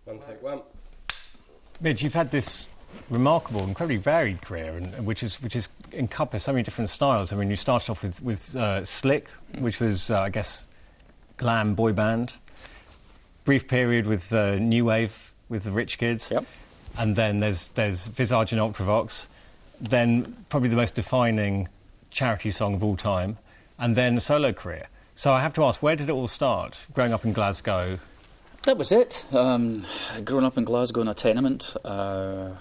One take one. Midge, you've had this remarkable, incredibly varied career, and which is encompassed so many different styles. I mean, you started off with Slik, which was, I guess, glam boy band. Brief period with new wave with the Rich Kids. Yep. And then there's Visage and Ultravox. Then probably the most defining charity song of all time. And then a solo career. So I have to ask, where did it all start? Growing up in Glasgow. That was it. Growing up in Glasgow in a tenement, a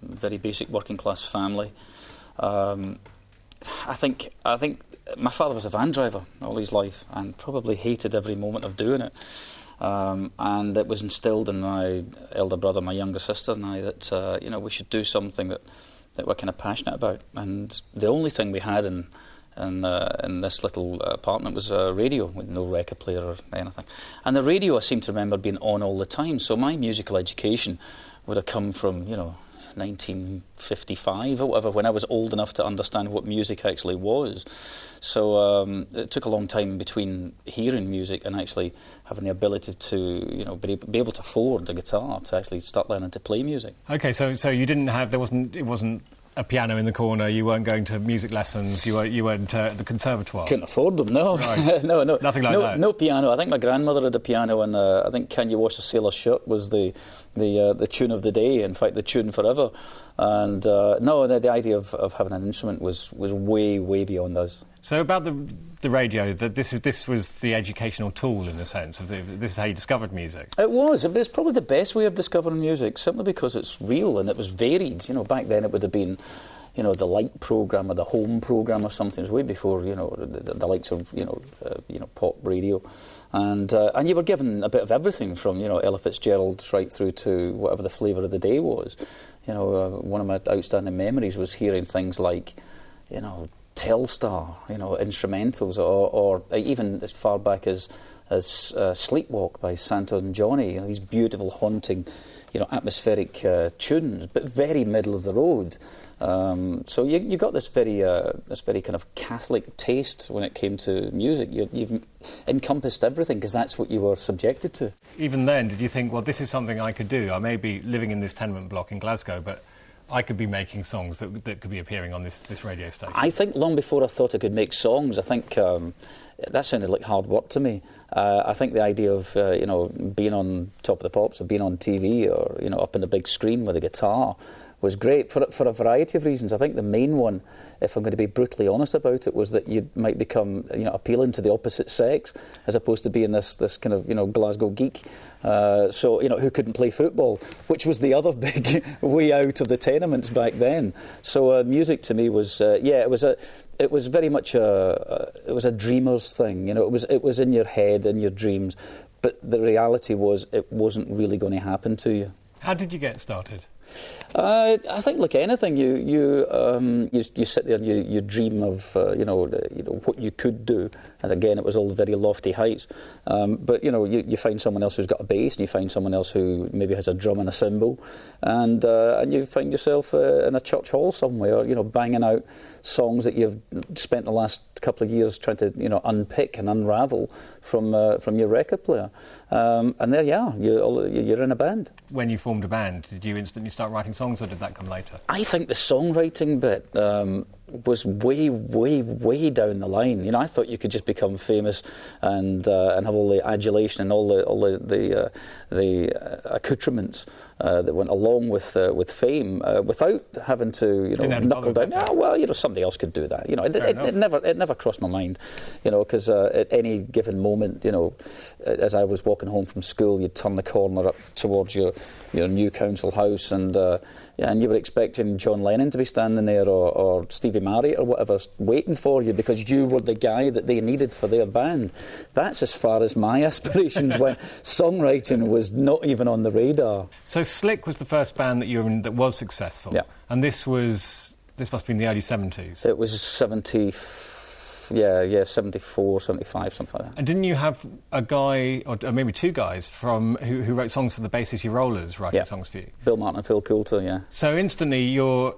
very basic working class family. I think my father was a van driver all his life and probably hated every moment of doing it. And it was instilled in my elder brother, my younger sister and I that we should do something that we're kind of passionate about. And the only thing we had in this little apartment was a radio with no record player or anything. And the radio I seem to remember being on all the time. So my musical education would have come from 1955 or whatever, when I was old enough to understand what music actually was. So it took a long time between hearing music and actually having the ability to be able to afford a guitar to actually start learning to play music. Okay, so you didn't have, it wasn't a piano in the corner, you weren't going to music lessons, you weren't at the conservatoire? Couldn't afford them, no. Right. no. Nothing like that? No piano. I think my grandmother had a piano, and I think Can You Wash a Sailor's Shirt was the tune of the day, in fact the tune forever. And the idea of having an instrument was way, way beyond us. So about the radio, this was the educational tool, in a sense, this is how you discovered music? It was. It's probably the best way of discovering music, simply because it's real and it was varied. Back then it would have been the light programme or the home programme or something. It was way before the likes of pop radio, and you were given a bit of everything from Ella Fitzgerald right through to whatever the flavour of the day was. One of my outstanding memories was hearing things like Telstar, instrumentals, or even as far back as Sleepwalk by Santos and Johnny. These beautiful, haunting, atmospheric tunes, but very middle of the road. So you got this very kind of Catholic taste when it came to music. You've encompassed everything because that's what you were subjected to. Even then, did you think, well, this is something I could do? I may be living in this tenement block in Glasgow, but I could be making songs that could be appearing on this radio station. I think long before I thought I could make songs, I think that sounded like hard work to me. I think the idea of being on Top of the Pops or being on TV or up on the big screen with a guitar was great for a variety of reasons. I think the main one, if I'm going to be brutally honest about it, was that you might become appealing to the opposite sex as opposed to being this kind of Glasgow geek. So who couldn't play football, which was the other big way out of the tenements back then. So music to me was it was very much it was a dreamer's thing. It was in your head, in your dreams, but the reality was it wasn't really going to happen to you. How did you get started? I think, like anything, you sit there and you dream of what you could do, and again, it was all very lofty heights. But you find someone else who's got a bass, and you find someone else who maybe has a drum and a cymbal, and you find yourself in a church hall somewhere, banging out songs that you've spent the last couple of years trying to unpick and unravel from your record player, and there you are, you're in a band. When you formed a band, did you instantly start writing songs, or did that come later? I think the songwriting bit was way, way, way down the line. I thought you could just become famous and have all the adulation and all the accoutrements that went along with fame without having to knuckle down. Somebody else could do that. It never crossed my mind. Because at any given moment, as I was walking home from school, you'd turn the corner up towards your new council house, and you were expecting John Lennon to be standing there, or Stevie Marriott or whatever, waiting for you because you were the guy that they needed for their band. That's as far as my aspirations went. Songwriting was not even on the radar. So Slik was the first band that you were in that was successful. Yeah. And this must have been the early 70s. It was 74, 75, something like that. And didn't you have a guy, or maybe two guys, who wrote songs for the Bay City Rollers, writing songs for you? Bill Martin and Phil Coulter, yeah. So instantly you're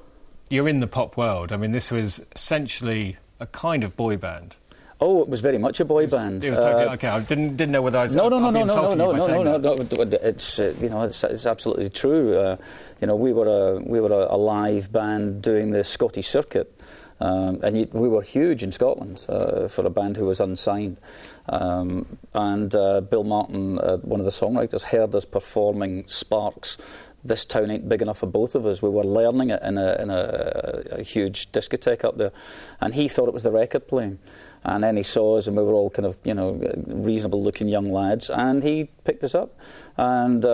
in the pop world. I mean, this was essentially a kind of boy band. Oh, it was very much a boy band. It was totally, okay, I didn't know whether I was. No. It's absolutely true. We were a live band doing the Scottish circuit. We were huge in Scotland for a band who was unsigned. Bill Martin, one of the songwriters, heard us performing Sparks' This Town Ain't Big Enough for Both of Us. We were learning it in a huge discotheque up there, and he thought it was the record playing. And then he saw us, and we were all kind of, reasonable-looking young lads, and he picked us up. And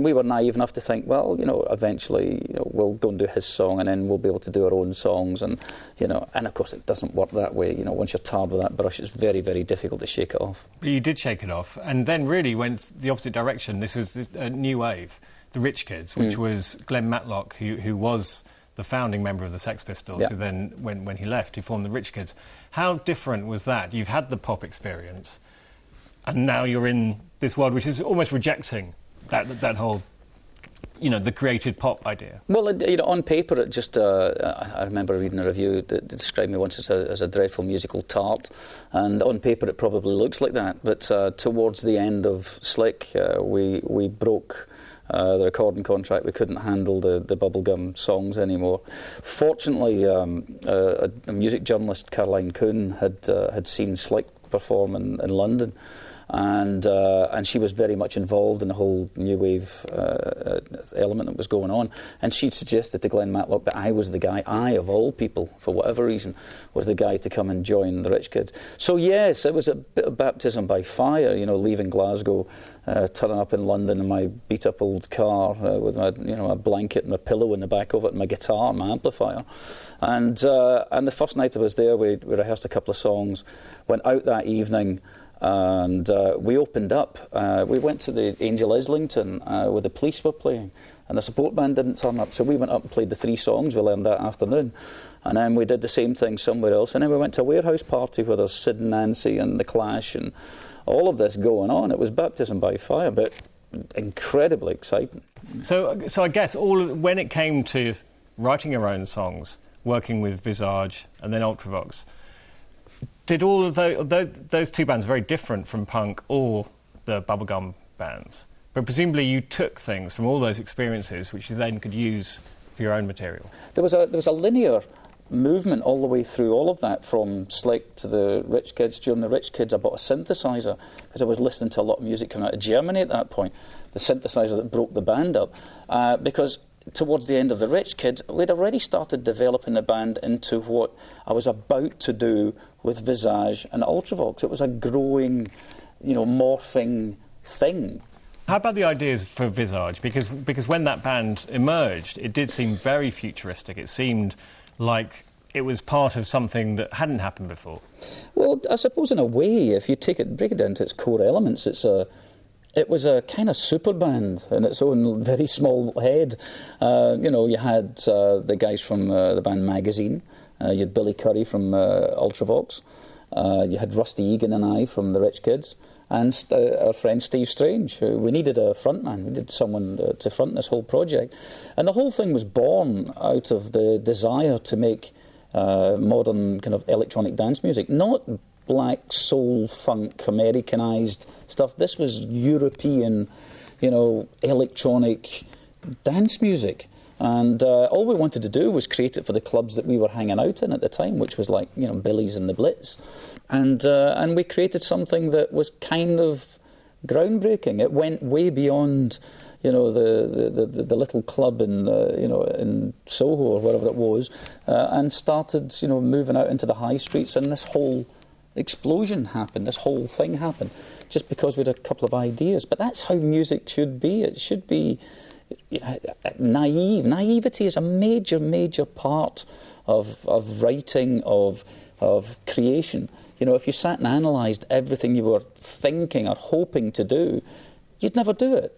we were naive enough to think, well, eventually, we'll go and do his song, and then we'll be able to do our own songs. And of course, it doesn't work that way. Once you're tarred with that brush, it's very, very difficult to shake it off. But you did shake it off, and then really went the opposite direction. This was a new wave, the Rich Kids, which was Glenn Matlock, who was the founding member of the Sex Pistols, who then, when he left, he formed the Rich Kids. How different was that? You've had the pop experience, and now you're in this world which is almost rejecting that whole, the created pop idea. Well, on paper, it just... I remember reading a review that described me once as a dreadful musical tart, and on paper it probably looks like that, but towards the end of Slik, we broke... the recording contract. We couldn't handle the bubblegum songs anymore. Fortunately, a music journalist, Caroline Coon, had seen Slik perform in London, and she was very much involved in the whole new wave element that was going on. And she'd suggested to Glenn Matlock that I was the guy, of all people, for whatever reason, was the guy to come and join the Rich Kids. So yes, it was a bit of baptism by fire, leaving Glasgow, turning up in London in my beat-up old car with my, a blanket and a pillow in the back of it, and my guitar and my amplifier. And the first night I was there, we rehearsed a couple of songs, went out that evening, and we opened up. We went to the Angel Islington where the Police were playing, and the support band didn't turn up, so we went up and played the 3 songs we learned that afternoon. And then we did the same thing somewhere else, and then we went to a warehouse party where there's Sid and Nancy and The Clash and all of this going on. It was baptism by fire, but incredibly exciting. So I guess when it came to writing your own songs, working with Visage and then Ultravox, did all of those two bands very different from punk or the bubblegum bands? But presumably you took things from all those experiences which you then could use for your own material. There was a linear movement all the way through all of that, from Slik to the Rich Kids. During the Rich Kids I bought a synthesizer because I was listening to a lot of music coming out of Germany at that point, the synthesizer that broke the band up, because towards the end of the Rich Kids we'd already started developing the band into what I was about to do with Visage and Ultravox. It was a growing, morphing thing. How about the ideas for Visage? Because when that band emerged, it did seem very futuristic. It seemed like it was part of something that hadn't happened before. Well, I suppose in a way, if you break it down to its core elements, it was a kind of super band in its own very small head. You had the guys from the band Magazine. You had Billy Curry from Ultravox. You had Rusty Egan and I from the Rich Kids. And our friend Steve Strange. We needed a frontman. We needed someone to front this whole project. And the whole thing was born out of the desire to make modern kind of electronic dance music. Not black soul, funk, Americanized stuff. This was European, electronic dance music. And all we wanted to do was create it for the clubs that we were hanging out in at the time, which was like, Billy's and the Blitz. And we created something that was kind of groundbreaking. It went way beyond, the little club in, in Soho or wherever it was, and started, moving out into the high streets, and this whole explosion happened, this whole thing happened, just because we had a couple of ideas. But that's how music should be. It should be naive. Naivety is a major, major part of writing, of creation. If you sat and analysed everything you were thinking or hoping to do, you'd never do it.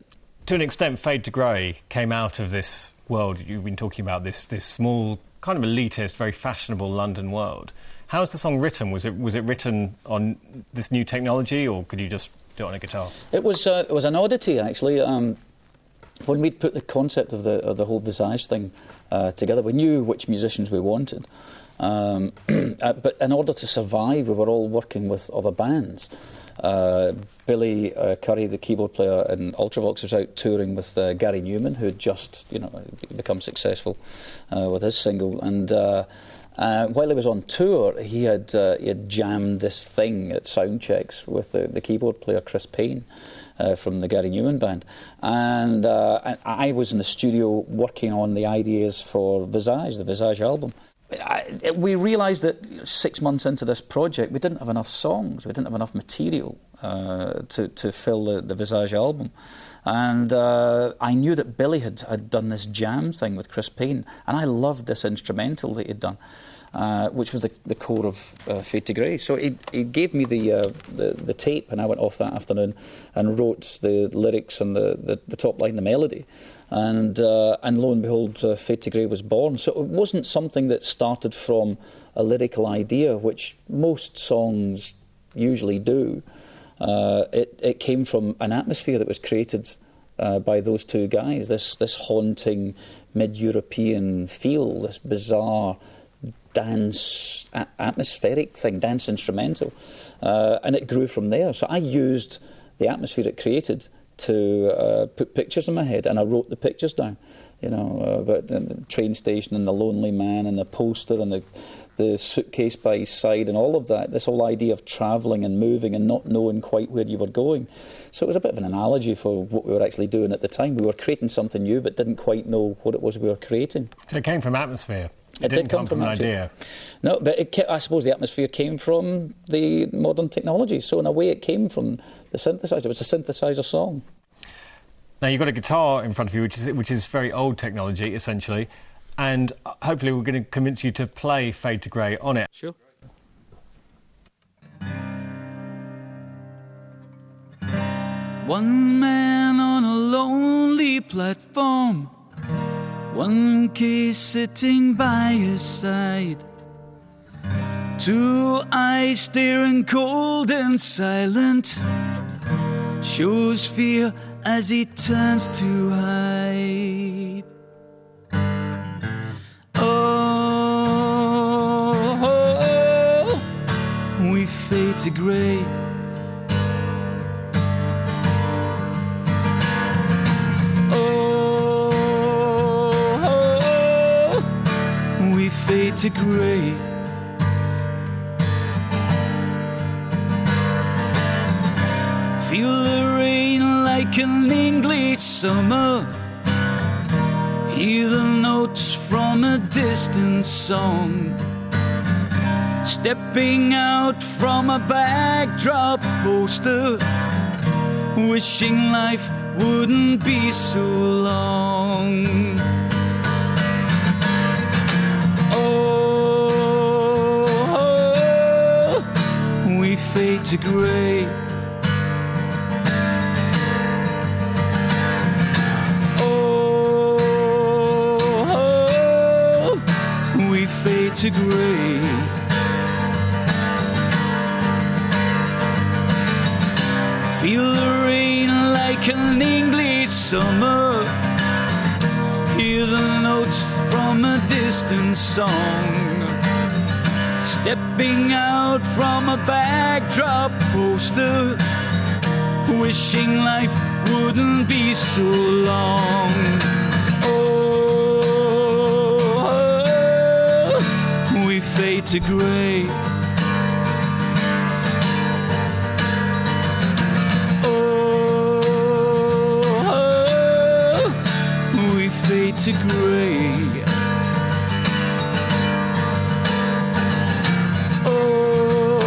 To an extent, Fade to Grey came out of this world you've been talking about, this small, kind of elitist, very fashionable London world. How was the song written? Was it written on this new technology, or could you just do it on a guitar? It was an oddity, actually. When we'd put the concept of the whole Visage thing together, we knew which musicians we wanted. But in order to survive, we were all working with other bands. Billy Curry, the keyboard player in Ultravox, was out touring with Gary Newman, who had just, become successful with his single. And while he was on tour, he had jammed this thing at sound checks with the keyboard player Chris Payne from the Gary Newman band. And I was in the studio working on the ideas for Visage, the Visage album. We realised that 6 months into this project, we didn't have enough songs, we didn't have enough material to fill the Visage album. And I knew that Billy had done this jam thing with Chris Payne, and I loved this instrumental that he'd done, which was the core of Fade to Grey. So he gave me the tape, and I went off that afternoon and wrote the lyrics and the top line, the melody. And lo and behold, Fade to Grey was born. So it wasn't something that started from a lyrical idea, which most songs usually do. It came from an atmosphere that was created by those two guys, this haunting mid-European feel, this bizarre dance, atmospheric thing, dance instrumental. And it grew from there. So I used the atmosphere it created to put pictures in my head, and I wrote the pictures down, about the train station and the lonely man and the poster and the suitcase by his side and all of that, this whole idea of travelling and moving and not knowing quite where you were going. So it was a bit of an analogy for what we were actually doing at the time. We were creating something new but didn't quite know what it was we were creating. So it came from atmosphere? It did didn't come from an idea? No, but I suppose the atmosphere came from the modern technology. So in a way it came from the synthesizer. It was a synthesizer song. Now you've got a guitar in front of you, which is very old technology, essentially, and hopefully we're going to convince you to play Fade to Grey on it. Sure. One man on a lonely platform, one case sitting by his side, two eyes staring cold and silent, shows fear as he turns to hide. Oh, we fade to grey. Oh, we fade to grey. Feel the rain like an English summer, hear the notes from a distant song, stepping out from a backdrop poster, wishing life wouldn't be so long. Oh, we fade to grey. To grey. Feel the rain like an English summer, hear the notes from a distant song, stepping out from a backdrop poster, wishing life wouldn't be so long. Fade to grey. Oh, we fade to grey. Oh,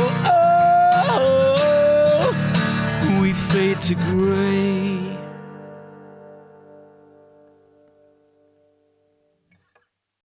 we fade to grey.